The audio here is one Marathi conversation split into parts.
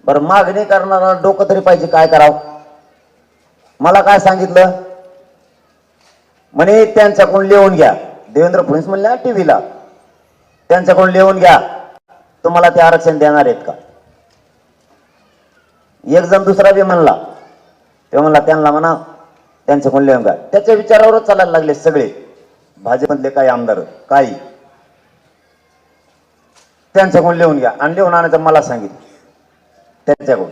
बरं, मागणी करणारा डोकं तरी पाहिजे, काय करावं. मला काय सांगितलं म्हणे, त्यांच्याकडून लिहून घ्या. देवेंद्र फडणवीस म्हणले टीव्हीला, त्यांच्याकडून लिहून घ्या तुम्हाला ते आरक्षण देणार आहेत का. एक जण दुसरा बी म्हणला, ते म्हणला त्यांना म्हणा त्यांच्याकडून लिहून घ्या. त्याच्या विचारावरच चालायला लागले सगळे भाजपमधले काही आमदार, काही त्यांच्याकडून लिहून घ्या आणि लिहून आणायचं मला सांगितलं त्यांच्याकडून.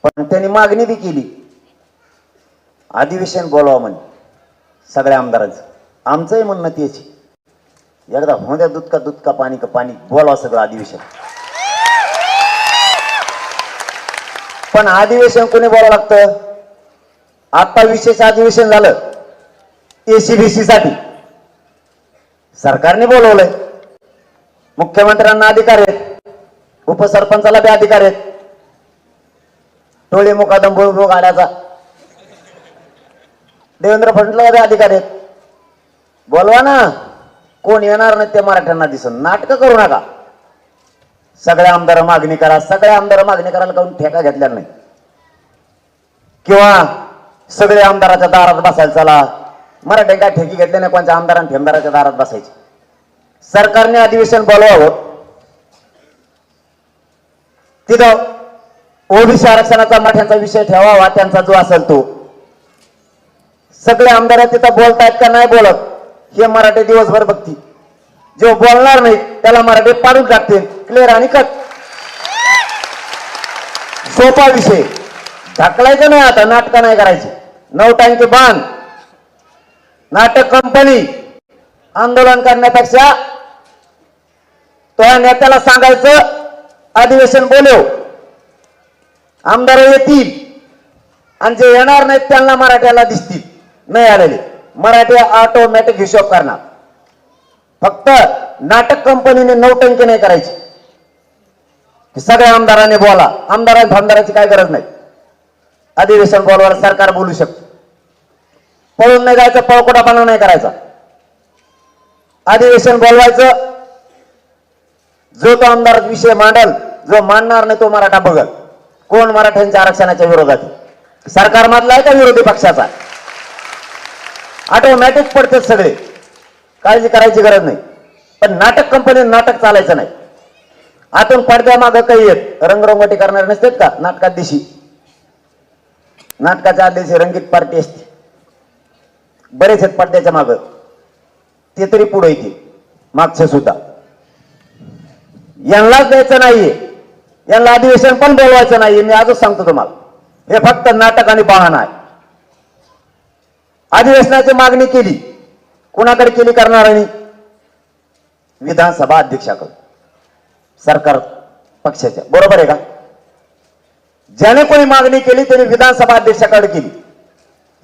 पण त्यांनी मागणी बी केली, अधिवेशन बोलावं म्हणे सगळ्या आमदारांचं. आमचंही म्हणणं तेच, एकदा होऊ द्या दूध का पाणी का पाणी, बोलावं सगळं अधिवेशन. पण अधिवेशन कोणी बोलावं लागतं. आता विशेष अधिवेशन झालं एसीबीसी साठी, सरकारने बोलवलंय. मुख्यमंत्र्यांना अधिकार आहेत, उपसरपंचाला बी अधिकार आहेत, टोळे मुकादम बोलबो गाड्याचा देवेंद्र फडणवीसला बी अधिकार आहेत. बोलवा ना, कोण येणार नाही ते मराठ्यांना दिसन. नाटकं करू नका. सगळ्या आमदार मागणी करा, सगळ्या आमदार मागणी करायला काऊन ठेका घेतलेला नाही, किंवा सगळे आमदाराच्या दारात बसायला चला. मराठी काय ठेकी घेतले नाही, कोणत्या आमदारांनी ठेमदाराच्या दारात बसायचे. सरकारने अधिवेशन बोलवावं, तिथं ओबीसी आरक्षणाचा मराठ्यांचा विषय ठेवावा, त्यांचा जो असेल तो. सगळे आमदार तिथं बोलतायत का नाही बोलत हे मराठी दिवसभर बघतील. जो बोलणार नाही त्याला मराठी पाडून टाकतील. क्लिअर आणि कट. सोपा विषय, ढकलायचं नाही. आता नाटक नाही करायची. 9 टँके बांध, नाटक कंपनी, आंदोलन करण्यापेक्षा तो नेत्याला सांगायचं अधिवेशन बोलव, आमदार येतील आणि जे येणार नाहीत त्यांना मराठ्याला दिसतील. नाही आलेले मराठी ऑटोमॅटिक हिशोब करणार. फक्त नाटक कंपनीने 9 टंके नाही करायची. सगळ्या आमदारांनी बोला, आमदारांची काय गरज नाही. अधिवेशन बोलवायला सरकार बोलू शकतं. पळून नाही जायचं, पळकोटापणा नाही करायचा. अधिवेशन बोलवायचं, जो तो आमदार विषय मांडल, जो मांडणार नाही तो मराठा बघल. कोण मराठ्यांच्या आरक्षणाच्या विरोधात, सरकार मधला आहे का विरोधी पक्षाचा. ऑटोमॅटिक पडतात सगळे, काळजी करायची गरज नाही. पण नाटक कंपनी नाटक चालायचं नाही. आतून पडद्या मागं काही येत रंगरंगोटी करणारे नसतात का. नाटकात दिवशी, नाटकाच्या आदिवशी रंगीत पार्टी असते, बरेच आहेत पडद्याच्या मागं, ते तरी पुढे येते मागचे सुद्धा. यांनाच द्यायचं नाहीये, यांना अधिवेशन पण बोलवायचं नाहीये. मी आजच सांगतो तुम्हाला, हे फक्त नाटक आणि बहाणा आहे. अधिवेशनाची मागणी केली, कुणाकडे केली करणाऱ्यांनी, विधानसभा अध्यक्षाकडे, सरकार पक्षाच्या. बरोबर आहे का. ज्याने कोणी मागणी केली त्याने विधानसभा अध्यक्षाकडे केली,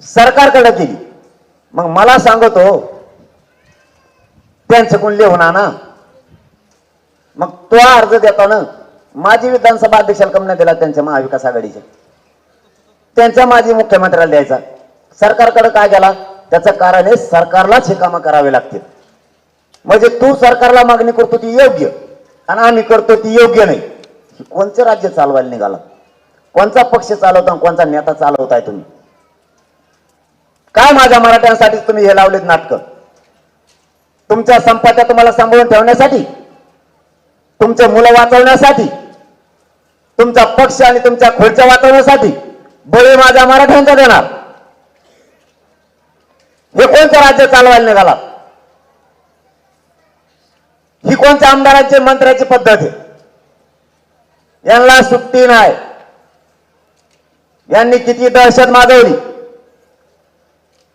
सरकारकडे केली. मग मला सांगतो त्यांच्याकडून लिहून आणा. मग तो अर्ज देतो ना, माजी विधानसभा अध्यक्षाला कम नाही दिला त्यांच्या महाविकास आघाडीच्या, त्यांचा माजी मुख्यमंत्र्याला द्यायचा. सरकारकडे काय गेला, त्याचं कारण आहे सरकारलाच हे कामं करावे लागतील. म्हणजे तू सरकारला मागणी करतो ती योग्य आणि आम्ही करतो ती योग्य नाही. कोणचं राज्य चालवायला निघाला, कोणचा पक्ष चालवता, कोणचा नेता चालवताय तुम्ही. काय माझ्या मराठ्यांसाठी तुम्ही हे लावलेत नाटक. तुमच्या संपत्त्या तुम्हाला सांभाळून ठेवण्यासाठी, तुमचे मुलं वाचवण्यासाठी, तुमचा पक्ष आणि तुमच्या खुर्च्या वाचवण्यासाठी बळी माझ्या मराठ्यांचा देणार. हे कोणतं राज्य चालवायला निघाला. ही कोणत्या आमदारांची मंत्र्याची पद्धत आहे. यांना सुट्टी नाही. यांनी किती दहशत माजवली,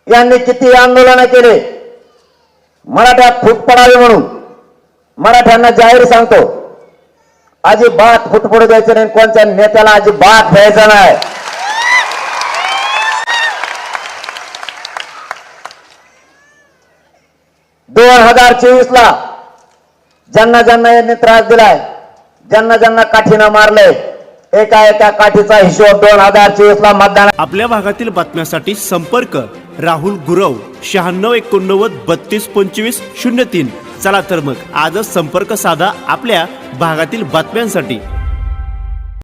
यांनी किती आंदोलन केले. मराठ्यात फूट पडावी म्हणून मराठ्यांना जाहीर सांगतो, अजिबात फूट पडू द्यायचं नाही. कोणत्या नेत्याला अजिबात द्यायचं नाही. दोन 2024 ला ज्यांना ज्यांना यांनी त्रास दिलाय, ज्यांना ज्यांना काठीनं मारलंय, एका एका काठीचा हिशोब 2024 ला मतदान. आपल्या भागातील बातम्यांसाठी संपर्क राहुल गुरव 9689 3225 03. चला तर मग आजच संपर्क साधा आपल्या भागातील बातम्यांसाठी.